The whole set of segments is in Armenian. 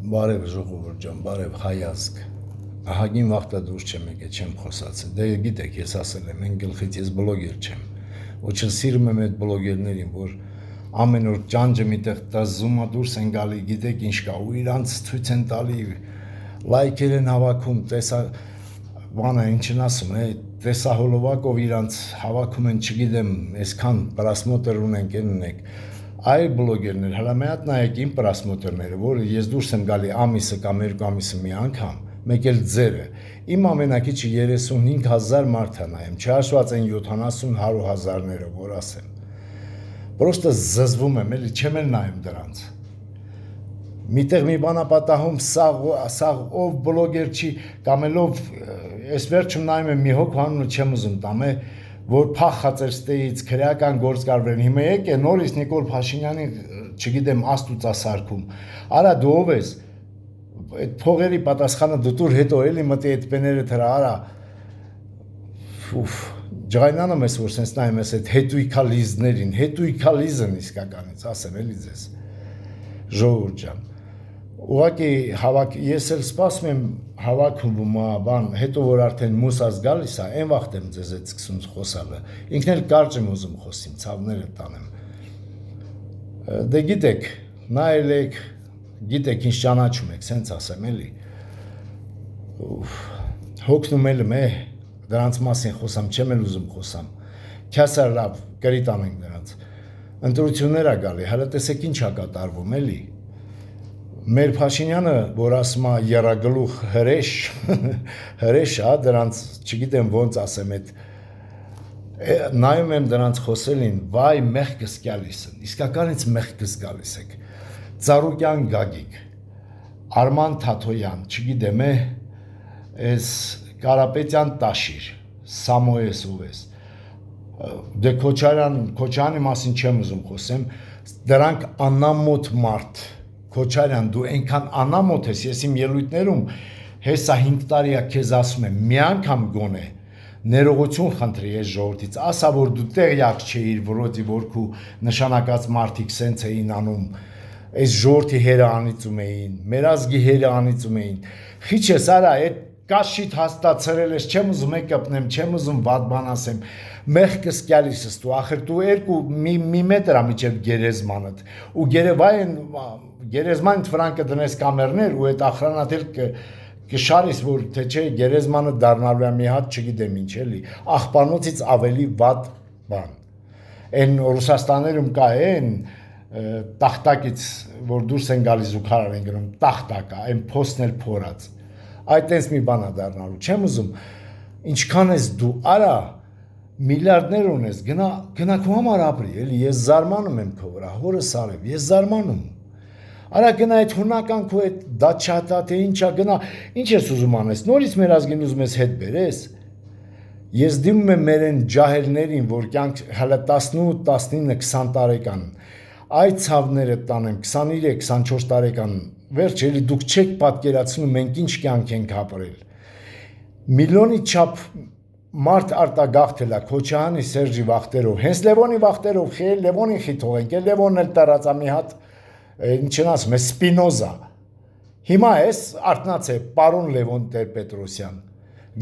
Բարև ժողովուրդ ջան, բարև հայազգ։ Ահագին վաղտա դուրս չեմ եկել, չեմ խոսացել։ Դե գիտեք, ես ասել եմ, այն գլխից ես բլոգեր չեմ։ Ոչ էլ սիրում եմ այդ բլոգերներին, որ ամեն օր ճանճը միտեղ տզումա դուրս են գալի, գիտեք ինչ կա, ու իրանց ցույց են տալի, լայքեր են հավաքում, բանը ինչն ասում է, տեսահոլովակով իրանց հավաքում են, չգիտեմ, այսքան պրասմոտր ունենք, ունենք։ Այլ բլոգերներ, հələ մի հատ նայեք իմ պրասմոտերները, որը ես դուրս եմ գալի ամիսը կամ երկու ամիսը մի անգամ, մեկ էլ ձերը, իմ ամենակիչը 35,000 մարդ է նայում, չհաշված են 70-100 հազարները, որ ասեմ, պրոստը զզվում եմ, էլի չեմ էլ նայում դրանց, միտեղ մի բան ապատահում, սաղ ով բլոգեր չի, կամելով, ես վերջում նայում եմ մի հոգ հանունը չեմ ուզում տամ, որ փախած էր ստեից քրեական գործ կարվեն, հիմա եկե նորից Նիկոլ Փաշինյանի, չգիտեմ, աստուծասարքում, արա դու ով ես, այդ փողերի պատասխանը դու տուր հետո էլի մտի այդ պեները թրա, արա, ջղայնանում ես, որ սենց նայում ես այդ հետույքալիզներին, հետույքալիզն իսկականից, ասեմ էլի ձեզ, ժողովուրդ ջան, ուղղակի ես էլ սպասում եմ հավաքում բան, հետո որ արդեն մուսած գալիս է, այն վաղտ եմ ձեզ այդ սկսում խոսալը, ինքն էլ կարճ եմ ուզում խոսիմ, ցավները տանեմ, դե գիտեք, նայել եք, գիտեք ինչ ճանաչում եք, սենց ասեմ էլի, հոգնում էլ եմ, դրանց մասին խոսամ, չեմ էլ ուզում խոսամ, քյասար լավ, կրիտ անենք դրանց, ընտրություններ է գալի, հələ տեսեք ինչ է կատարվում էլի, մեր Փաշինյանը, որ ասում է եռագլուխ հրեշ, դրանց չգիտեմ ոնց ասեմ, նայում եմ դրանց խոսելին, վայ մեղքս գալիս են, իսկականից մեղքս գալիս եք, Ծառուկյան Գագիկ, Արման Թաթոյան, չգիտեմ այս Կարապետյան Տաշիր, Սամոես ով ես, դե Քոչարյանի մասին չեմ ուզում խոսեմ, դրանք անամոթ մարդ, Քոչարյան, դու այնքան անամոթ ես, ես իմ ելույթներում հեսա 5 տարիա քեզ ասում եմ, մի անգամ գոնե, ներողություն խնդրի ես ժողովրդից, ասա որ դու տեղյակ չէիր, որոդի որ քու նշանակած մարդիկ սենց էին անում, այս ժողովրդի հերը անիծում էին, մեր ազգի հերը անիծում էին, խիչ ես արա, այդ կաշիտ հաստացրել ես, չեմ ուզում կպնեմ, չեմ ուզում վատ բան ասեմ, մեղքս գալիսս դու, ախր դու մի մետր ամիջև գերեզմանդ, ու գերեզման վրանքը դնես կամերներ, ու այդ ախրանատ էլ կշարիս, որ թե չէ գերեզմանը դառնալու է մի հատ, չգիտեմ ինչ էլի, աղբանոցից ավելի վատ բան, են Ռուսաստաներում կա են տախտակից, որ դուրս են գալիս ու քարար են գնում, տախտակա, են փոսն էլ փորած, այդ տենց մի բան է դառնալու, չեմ ուզում, ինչքան ես դու արա, միլիարդներ ունես, գնա քո համար ապրի, էլի, ես զարմանում եմ քո վրա, հորս արև, ես զարմանում, արա գնա այդ հունական քո այդ դաչատա, թե ինչա գնա, ինչ ես ուզում անես, նորից մեր ազգին ուզում ես հետ բերես, ես դիմում եմ մեր են ջահելներին, որ կյանք հələ 18, 19, 20 տարեկան, այդ ցավները տանեմ, 23, 24 տարեկան, վերջ, էլի դուք չեք պատկերացնում, մենք ինչ կյանք ենք ապրել, միլիոնի չափ մարդ արտագաղթել է Քոչարյանի Սերժի վախտերով, հենց Լևոնի վախտերով, Լևոնին խիթողենք, Լևոնն էլ տարածա մի հատ, ինչն ասում է, Սպինոզա, հիմա ես արտնաց է, պարոն Լևոն Տեր-Պետրոսյան,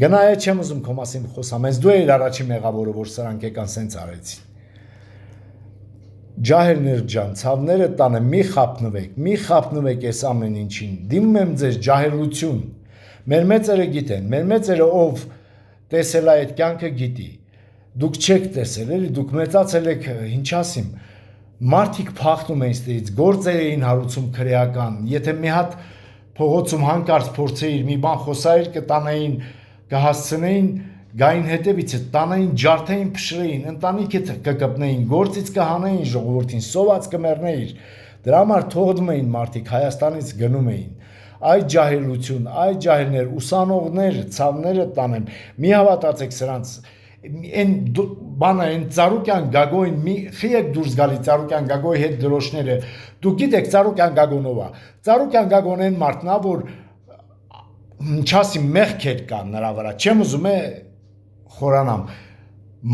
գնա չեմ ուզում քո մասին խոսամ, հենց դու էիր առաջի մեղավորը, որ սրանք եկան սենց արեցին, ջահելներ ջան, ցավները տանը, մի խապնվեք ես ամեն ինչին, դիմում եմ ձեզ ջահելություն, մեր մեծերը գիտեն, մեր մեծերը ով տեսել այդ կյանքը գիտի, դուք չեք տեսել, էլի, դուք մեծացել եք, ինչ ասիմ, մարդիկ փախնում էին ստեից, գործեր էին հարուցում քրեական, եթե մի հատ փողոցում հանկարծ փորձեիր, մի բան խոսայիր, կտանային, կհասցնեին, գային հետևից, տանային, ջարդային, փշրեին, ընտանիք կկպնեին, գործից կհանեին ժողովրդին, սոված կմեռնեիր, դրա համար թողնում էին մարդիկ, Հայաստանից գնում էին, այդ ջահելություն, այդ ջահելներ, ուսանողներ, ցավները տանեմ, մի հավատացեք սրանց, այն Ծառուկյան Գագոյին, խի եք դուրս գալի Ծառուկյան Գագոյի հետ դրոշները, դուք գիտեք Ծառուկյան Գագոնով է, Ծառուկյան Գագոն են մարդն է, որ չասի մեղքեր կան նրա վրա, չեմ ուզում խորանամ,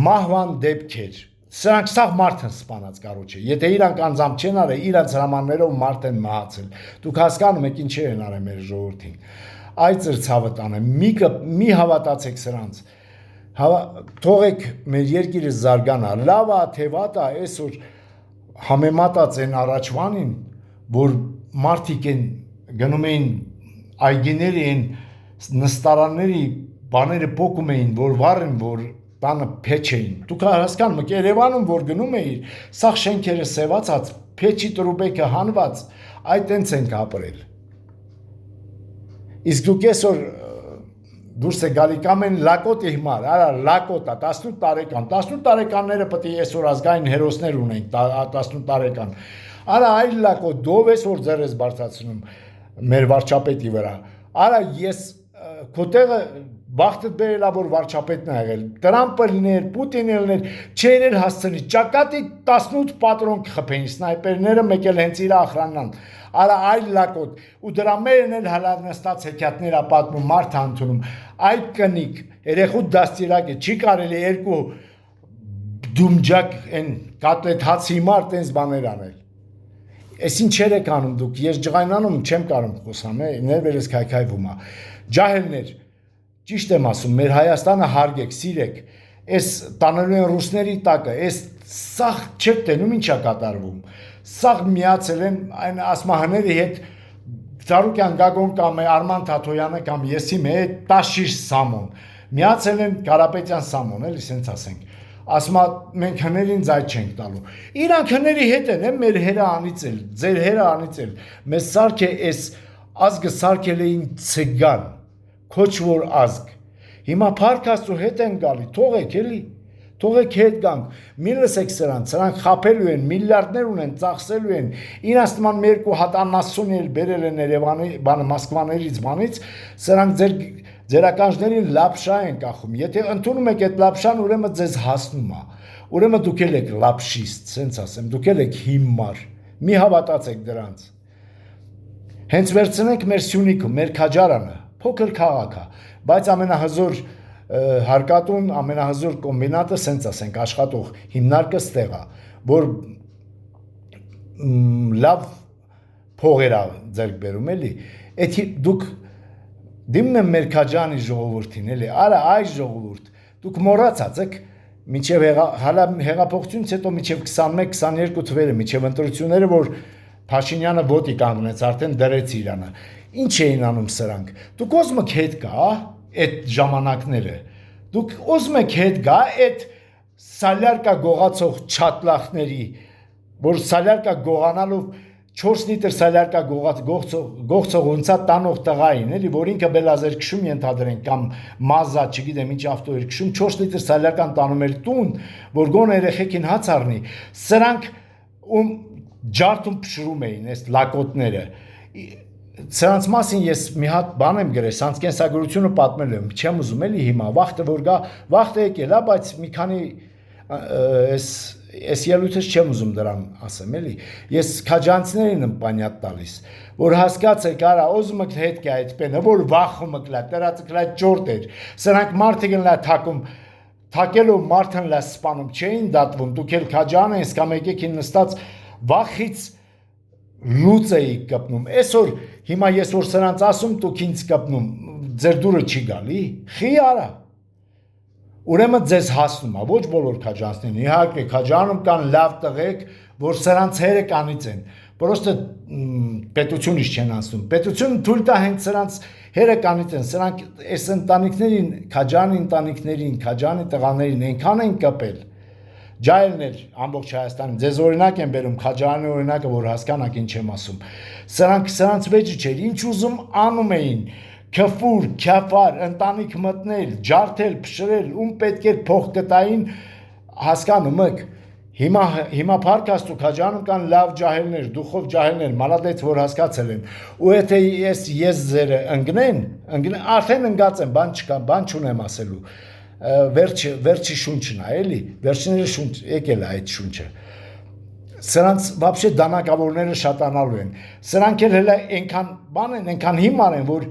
մահվան դեպքեր, Սրանք սաղ մարդ են սպանած կարոջը, եթե իրանք անձամբ չեն արել, իրանց հրամաններով մարդ են մահացել, դուք հասկանում եք ինչեր են արել մեր ժողովրդին, այդ ձեր ցավը տանը, մի հավատացեք սրանց, թողեք մեր երկիրը զարգանա, լավ է, թե վատ է, այսօր համեմատած են առաջվանին, որ մարդիկ են գնում էին այգիների են նստարանների բաները փոկում էին, որ վառեն, որ տանը փեչ էին։ Դուք հասկանում եք, Երևանում որ գնում էիր, սաղ շենքերը սևացած, փեչի տրուբեկը հանված, այդ տենց ենք ապրել։ Իսկ դուք այսօր դուրս է գալի կամ են լակոտի հիմար, արա լակոտա 18 տարեկան, 18 տարեկանները պետք է այսօր ազգային հերոսներ ունենք, 18 տարեկան։ Արա այլ լակոտ, դով ես որ ձեր ես բարձրացնում մեր վարչապետի վրա։ Արա ես քո տեղը բախտդ բերելա որ վարչապետն է եղել, Տրամպը լիներ, Պուտինը լիներ, չէր հասցնի, ճակատի 18 պատրոն կխփեին, սնայպերները մեկ էլ հենց իր ախրանան, արա այլ լակոտ, ու դրա մերն էլ հալար նստած հեքիաթներ ապատմում, մարդ հանդունում, այդ կնիկ, երեխու դաստիրակ է, չի կարելի երկու դումջակ են կատլետ հացի մար տենց բաներ անել։ Ես ինչեր եք անում դուք, ես ջղայնանում չեմ կարող խոսամ, ներվերս քայքայվում է, ջահելներ, ճիշտ եմ ասում, մեր Հայաստանը հարգեք, սիրեք, այս տանելու են ռուսների տակը, այս սաղ չեք տենում ինչա կատարվում, սաղ միացել են այն ասմահների հետ Ծառուկյան Գագոն կամ Արման Թաթոյանը կամ եսի հետ տաշիր Սամոն, միացել են Կարապետյան Սամոն, էլի սենց ասենք, ասմա մենք հներին ձայտ չենք տալու, իրանք հների հետ են, մեր հերը անիծել, ձեր հերը անիծել, մեզ սարք է այս ազգը սարքել էին ցգան, քոչ որ ազգ, հիմա փառքաստու հետ են գալի, թողեք էլի, թողեք հետ գանք, մի լսեք սրանք խապելու են, միլիարդներ ունեն, ծախսելու են, իրանց նման մի երկու հատ անասուն էլ բերել են Երևանի, Մոսկվաներից բանից, սրանք ձեր ականջներին լապշա են կախում, եթե ընդունում եք այդ լապշան, ուրեմն ձեզ հասնում է, ուրեմն դուք էլ եք լապշիստ, սենց ասեմ, դուք էլ եք հիմար, մի հավատացեք դրանց, հենց վերցնենք մեր Սյունիքը, մեր Քաջարանը, փոքր քաղաք է, բայց ամենահզոր հարկատուն, ամենահզոր կոմբինատը սենց ասենք աշխատող հիմնարկը ստեղ է, որ լավ փողեր է ձեռք բերում էլի, դուք դիմում եմ մեր Քաջանի ժողովրդին էլի, արա այ ժողովուրդ, դուք մոռացած եք մինչև հեղափոխությունից հետո մինչև 21-22 թվերը, մինչև ընտրությունները, որ Փաշինյանը ոտի կանգնեց, արդեն դրեց Իրանը, ինչ էին անում սրանք, դուք ուզում եք հետ գա այդ ժամանակները, դուք ուզում եք հետ գա այդ սալյարկա գողացող չատլախների, որ սալյարկա գողանալով 4 լիտր սալյարկա գողցող ունցա տանող տղային, էլի, որ ինքը բելազեր քշում ենթադրենք, կամ մազա, չգիտեմ ինչ ավտո էր քշում, 4 լիտր սալյարկան տանում էր տուն, որ գոնե երեխեքին հաց առնի, սրանք ջարդում փշրում էին այս լակոտները, սրանց մասին ես մի հատ բան եմ գրել, սրանց կենսագրությունը պատմել եմ, չեմ ուզում էլի հիմա, վախտը որ գա, վախտը եկել է, բայց մի քանի այս ելույթս չեմ ուզում դրան ասեմ էլի, ես քաջանցիներին եմ պանյատ տալիս, որ հասկացեք արա, ուզում եք հետ կա այդ պենը, որ վախում եք լա, տերացը կլա ճորտ էր, սրանք մարդիկ են լա թակում, թակելով մարդն լա սպանում, չէին դատվում, դուք էլ քաջան են, սկամ եկեքին նստած վախից լուծ էիք կպնում, այսօր հիմա ես որ սրանց ասում, դուք ինձ կպնում, ձեր դուրը չի գալի, խի արա, ուրեմն ձեզ հասնում է, ոչ բոլոր քաջանցներին, իհարկե քաջանում կան լավ տղեկ, որ սրանց հերը կանից են, պրոստը պետությունից չեն անցնում, պետությունը թույլ տա հենց սրանց հերը կանից են, սրանք այս ընտանիքներին, քաջանի ընտանիքներին, քաջանի տղաներին այնքան են կպել, ջահելներ ամբողջ Հայաստանում, ձեզ օրինակ են բերում, Քաջարանի օրինակը, որ հասկանաք ինչ եմ ասում, սրանց վեճը չէր, ինչ ուզում անում էին, քֆուր, քյաֆար, ընտանիք մտնել, ջարդել, փշրել, ում պետք էր փող կտային, հասկանում եք, հիմա փառքաստու Քաջարանում կան լավ ջահելներ, դուխով ջահելներ, մալադեց որ հասկացել են, ու եթե ես ձերը ընկնեն, արդեն ընկած եմ, բան չկա, բան չունեմ ասելու, վերջի շունչն է, էլի, վերջիները շունչ, եկել է այդ շունչը, սրանց վաբշե դանակավորները շատանալու են, սրանք էլ հելա ենքան բան են, ենքան հիմար են, որ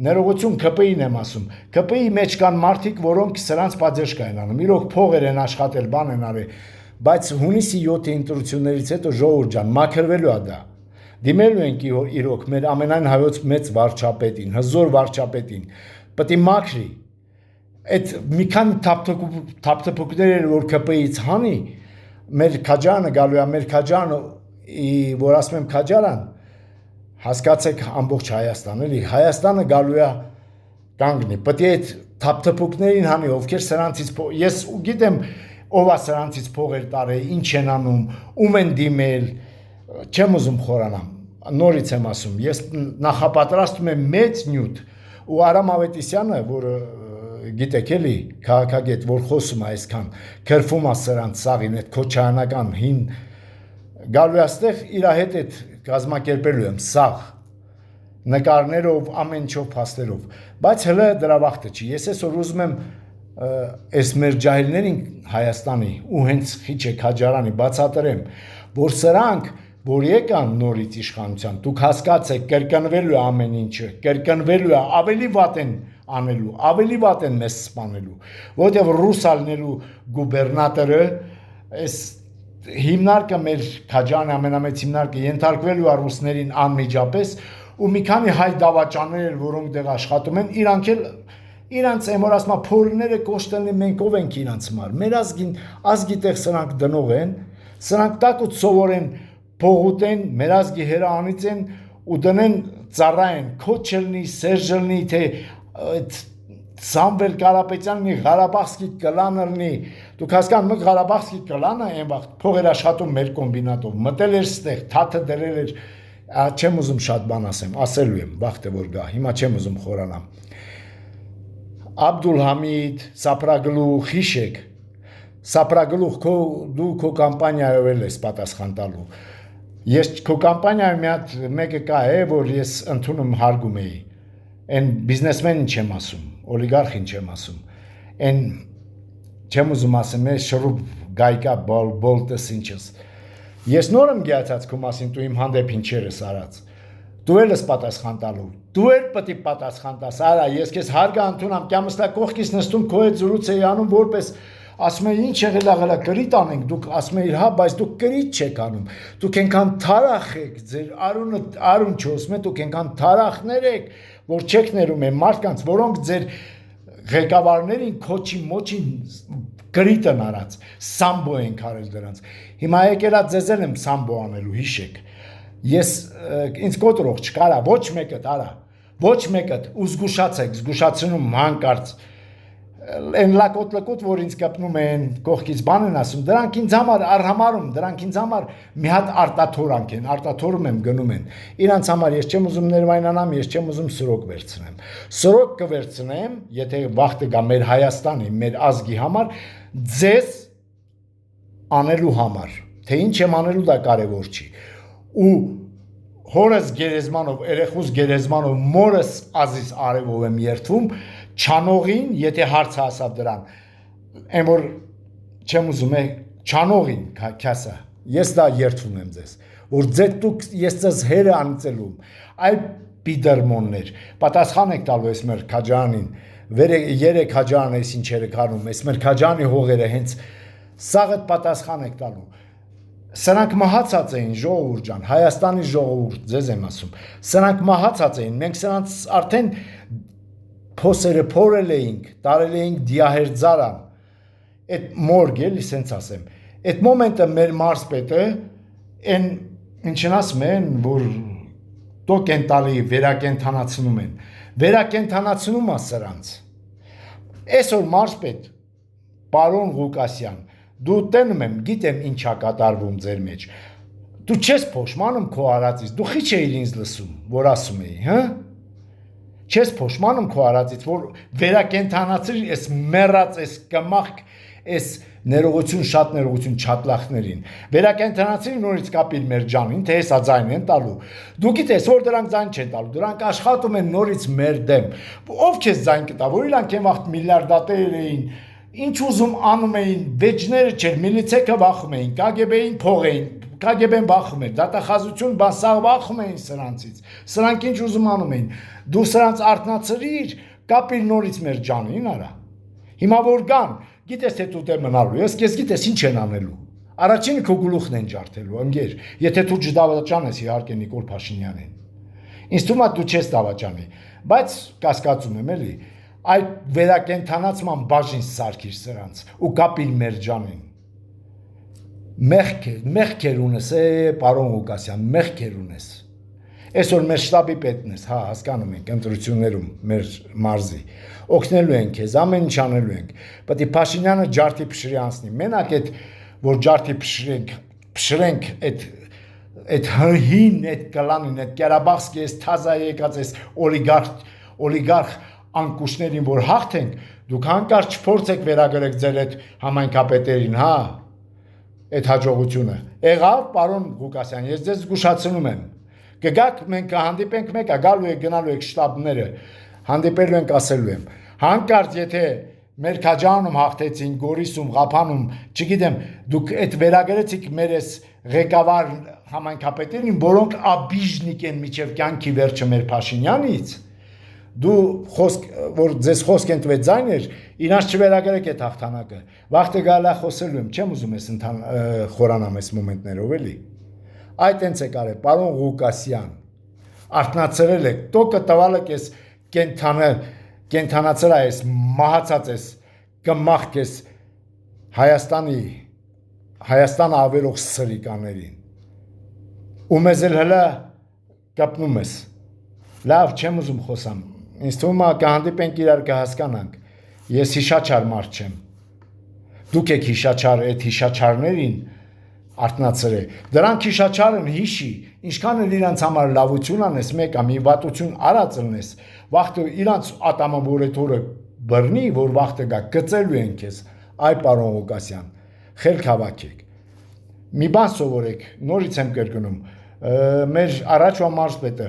ներողություն ԿՊԻ-ն եմ ասում, ԿՊԻ մեջ կան մարդիկ, որոնք սրանց պատժեշկա են անում, իրոք փողեր են աշխատել, բան են արել, բայց հունիսի 7-ի ընտրություններից հետո ժողովուրդ ջան, մաքրվելու է դա։ Դիմելու ենք իրոք մեր ամենայն հայոց մեծ վարչապետին, հզոր վարչապետին, պետք է մաքրի։ Այդ մի քանի թափթփուկներ որ ԿՊ-ից հանի, մեր քաջարանը գալու է, մեր քաջարանը, որ ասում եմ քաջարան, հասկացեք ամբողջ Հայաստան, էլի, Հայաստանը գալու է կանգնի, պետք է այդ թափթփուկներին հանի, ովքեր սրանցից, ես գիտեմ ով է սրանցից փողեր տարել, ինչ են անում, ում են դիմել, չեմ ուզում խորանամ, նորից եմ ասում, ես նախապատրաստում եմ մեծ նյութ ու Արամ Ավետիսյանը, որը գիտեք էլի, քաղաքագետ, որ խոսում է այսքան, քրվում է սրանց սաղին, այդ քոչայանական հին գալու է այստեղ իր հետ այդ կազմակերպելու եմ սաղ նկարներով, ամեն ինչով, փաստերով, բայց հələ դրա վաղտը չի։ Ես այսօր ուզում եմ այս մեր ջահիլներին Հայաստանի ու հենց Խիչե Քաջարյանի բացատրեմ, որ սրանք որ եկան նորից իշխանության, դուք հասկացեք, կրկնվելու է ամեն ինչը, կրկնվելու է, ավելի վատ են անելու, ավելի վատ են մեզ սպանելու, որովհետև ռուսալնելու գուբերնատորը, այս հիմնարկը մեր Քաջարյանի ամենամեծ հիմնարկը ենթարկվելու է ռուսներին անմիջապես, ու մի քանի հայ դավաճաններ, որոնք դեղ աշխատում են, իրանք էլ իրանց որ ասում է փորները կոշտելնի մենք ով ենք իրանց համար, մեր ազգի տեղ սրանք դնող են, սրանք տակուց սովորեն փողուտեն, մեր ազգի հերանից են ու դնեն ծառայեն, քոչելնի, սերժելնի, թե Սամվել Կարապետյաննի Ղարաբաղսկի կլանրնի, դուք հասկանում եք Ղարաբաղսկի կլանը այն վաղտ փող էր աշխատում մեր կոմբինատով, մտել էր ստեղ, թաթը դրել էր, չեմ ուզում շատ բան ասեմ, ասելու եմ, վաղտը որ գա, հիմա չեմ ուզում խորանամ։ Աբդուլհամիդ, Սապրագլուխ, հիշեք, Սապրագլուխ դու քո կամպանիայով ես պատասխան տալու։ Ես քո կամպանիայում մի հատ մեկը կա է, որ ես ընդունում հարգում էի։ Այն բիզնեսմենին չեմ ասում, օլիգարխին չեմ ասում։ Այն չեմ ուզում ասեմ, շռուբ գայկա բոլտես ինչս։ Ես նոր եմ գյացած քո մասին, դու իմ հանդեպ ինչեր ես արած։ Դու ես պատասխան տալու։ Դու էլ պետք է պատասխան տաս, արա, ես քեզ հարգա ընդունամ, կամստա կողքից նստում քո հետ զրույց էի անում, որպես ասում եմ ինչ եղել աղելա կրիտ անենք, դուք ասում եք հա, բայց դուք կրիտ չեք անում, դուք ենքան թարախ եք, ձեր արուն չոսում է, դուք ենքան թարախներ եք, որ չեք ներում են մարդկանց, որոնք ձեր ղեկավարներին քոչի մոչին կրիտն արած, սամբո ենք արել դրանց, հիմա եկելա ձեզ եմ սամբո անելու, հիշեք, ես ինձ կոտրող չկարա, ոչ մեկը տարա, ոչ մեկը ու զգուշացեք, զգուշացնում հանկարծ Են լակոտ, որ ինձ կպնում են, կողքից բան են ասում, դրանք ինձ համար արհամարում, դրանք ինձ համար մի հատ արտաթորանք են, արտաթորում եմ գնում են, իրանց համար ես չեմ ուզում ներվայնանամ, ես չեմ ուզում սրոք վերցնեմ, սրոք կվերցնեմ, եթե վաղտը գա մեր Հայաստանի, մեր ազգի համար, ձեզ անելու համար, թե ինչ եմ անելու դա կարևոր չի, ու հորս գերեզմանով, երեխուս գերեզմանով, մորս ազիս արևով եմ երդվում, չանողին, եթե հարցը հասավ դրան, այն որ չեմ ուզում է, չանողին քյասա, ես դա երդվում եմ ձեզ, որ դուք ես ձեզ հերը անցելում, այ պիդերմոններ, պատասխան եք տալու ես մեր Քաջարանին, երեք Քաջարան ես ինչերը կանում, ես մեր Քաջարանի հողերը հենց սաղդ պատասխան եք տալու, սրանք մահացած էին ժողովուրդ ջան, Հայաստանի ժողովուրդ, ձեզ եմ ասում, սրանք մահացած էին, մենք սրանց արդեն փոսերը փորել էինք, տարել էինք դիահերձարան, այդ մորգ էլի սենց ասեմ, այդ մոմենտը մեր մարզպետը, այն ինչն ասում են, որ տոք են տալի վերակենթանացնում են, վերակենթանացնում է սրանց, այսօր մարզպետ, պարոն Ղուկասյան, դու տենում եմ, գիտեմ ինչա կատարվում ձեր մեջ, դու չես փոշմանում քո արածից, դու խիչ էիր ինձ լսում, որ ասում էի, հա? Չես փոշմանում քո արածից, որ վերակենթանացրի այս մեռած, այս կմախք, այս ներողություն, շատ ներողություն չատլախներին, վերակենթանացրի նորից կապիր մեր ջանին, թե հեսա ձայն են տալու, դու գիտես, որ դրանք ձայն չեն տալու, դրանք աշխատում են նորից մեր դեմ, ով քեզ ձայն կտա, որ իրանք են վաղտ միլիարդատեր էին, ինչ ուզում անում էին, վեջները չէր, միլիցեքը վախում էին, կագեբեին փող էին, կագեբեն վախում էր, դատախազություն բասաղ վախում էին սրանցից, սրանք ինչ ուզում անում էին, դու սրանց արթնացրիր, կապիր նորից մեր ջանին արա, հիմա որ գան, գիտես թե տուտ է մնալու, ես կես գիտես ինչ են անելու, Առաջինը քո գլուխն են ջարդելու, ընկեր։ Եթե դու չդավաճանես իհարկե Նիկոլ Փաշինյանին։ Ինձ թվում է դու չես դավաճանի, բայց կասկածում եմ էլի, այդ վերակենդանացման բաժին սարքիր սրանց ու կապիր Մերջանին։ Մեղքեր ունես, պարոն Ղուկասյան, մեղքեր ունես։ Այսօր մեր շտաբի պետն ես, հա, հասկանում ենք, ընտրություններում մեր մարզի։ Օգնելու ենք քեզ, ամեն ինչ անելու ենք։ Պետք է Փաշինյանը ջարդի փշրի անցնի։ Մենակ այդ որ ջարդի փշրենք այդ հին այդ կլանին, այդ Ղարաբաղսկի այս թազա եկած այս օլիգարխ անկուշներին որ հաղթենք, դուք հանկարծ չփորձեք վերագրեք ձեր այդ համայնքապետերին, հա, այդ հաջողությունը։ Եղավ, պարոն Ղուկասյան, ես ձեզ զգուշացնում եմ։ Կգաք, մենք կհանդիպենք մեկը, գալու եք, գնալու եք շտաբները, հանդիպելու ենք, ասելու եմ։ Հանկարծ եթե մեր քաջանում հաղթեցին, Գորիսում, Ղափանում, չգիտեմ, դուք այդ վերագրեցիք մեր այս ղեկավար համայնքապետերին, որոնք աբիժնիկ են միջև կյանքի վերջը մեր Փաշինյանից, դու որ ձեզ խոսք են տվեց ձայներ, իրանց չվերագրեք այդ հաղթանակը։ Վաղտը գալա խոսելու եմ, չեմ ուզում ես խորանամ այս մոմենտներով էլի։ Այդ հենց է կարել, պարոն Ղուկասյան, արթնացրել եք, տոկը տվալ եք ես կենթանացրա ես, մահացած ես, կմաղք ես Հայաստանը ավերող սրիկաներին։ Ու մեզ էլ հլա կապնում ես։ Լավ, չեմ ուզում խոսամ, ինձ թվում է կհանդիպենք իրար կհասկանանք, ես հիշաչար մարդ չեմ, դուք եք հիշաչար, այդ հիշաչարներին արթնացրե, դրանք հիշաչար են հիշի, ինչքան էլ իրանց համար լավություն անես, մեկա մի վատություն արած լնես, վաղթը իրանց ատամը որ էդ օրը բռնի, որ վաղթը գա, կծելու են քեզ, այ պարոն Ղուկասյան, խելք հավաքեք, մի բան սովորեք, նորից եմ կրկնում, մեր առաջվա մարզպետը,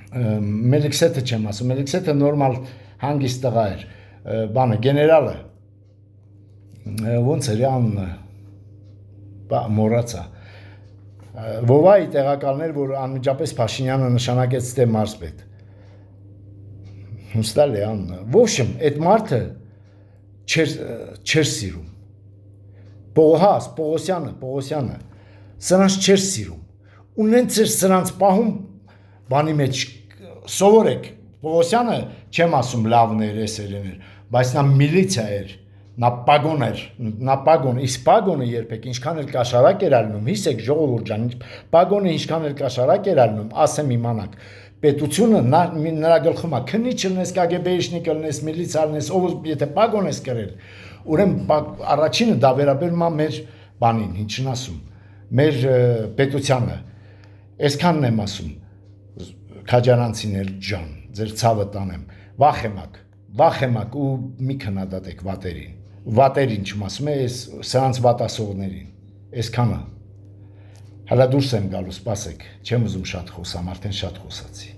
Մելիքսեթը չեմ ասում, Մելիքսեթը նորմալ հանգիստ տղա էր, բանը, գեներալը, ոնց էր անունը, մոռացա, Վովայի տեղակալներ, որ անմիջապես Փաշինյանը նշանակեց թե մարզպետ, հուստալ է անունը, ոչմ, այդ մարդը չեր սիրում, Պողոսյանը, սրանց չեր սիրում, ու նենց էր սրանց պահում բանի մեջ, սովորեք, Պողոսյանը չեմ ասում լավն էր, էսերեն էր, բայց նա միլիցիա էր, նա պագոն, իսկ պագոնը երբեք ինչքան էլ կաշարակ էր ալնում, հիսեք ժողովուրդ ջան, պագոնը ինչքան էլ կաշարակ էր ալնում, ասեմ իմանաք, պետությունը նրա գլխում է, քնի չլնես, կագեբեիշնի կլնես, միլիցիա լնես, ով եթե պագոն ես կրել, ուրեմն առաջինը դա վերաբերում է մեր բանին, ինչն ասում, մեր պետությանը, այսքանն եմ ասում, քաջարանցիներ ջան, ձեր ցավը տանեմ, վախ եմակ ու մի քննադատեք վատերին չմ ասում է, սրանց վատասողներին, այսքանը, հələ դուրս եմ գալու, սպասեք, չեմ ուզում շատ խոսամ, արդեն շատ խոսացի։